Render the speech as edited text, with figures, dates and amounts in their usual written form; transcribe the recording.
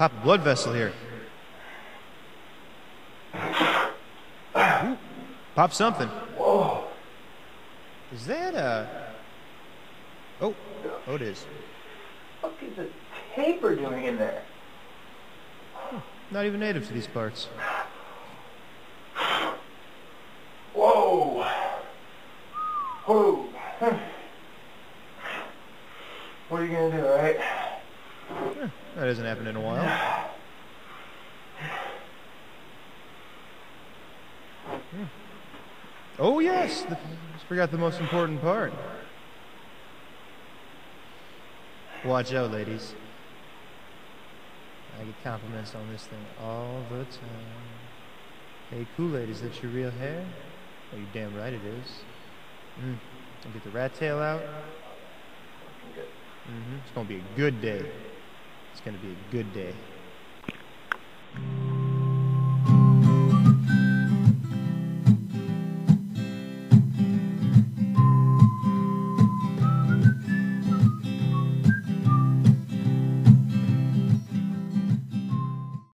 pop a blood vessel here. Ooh, pop something. Whoa. Is that Oh, it is. What is the taper doing in there? Not even native to these parts. Whoa. Whoa. What are you gonna do, right? That hasn't happened in a while. Oh yes, just forgot the most important part. Watch out, ladies. I get compliments on this thing all the time. Hey, Kool-Aid, is that your real hair? Oh, you damn right it is. And get the rat tail out. It's gonna be a good day. It's gonna be a good day.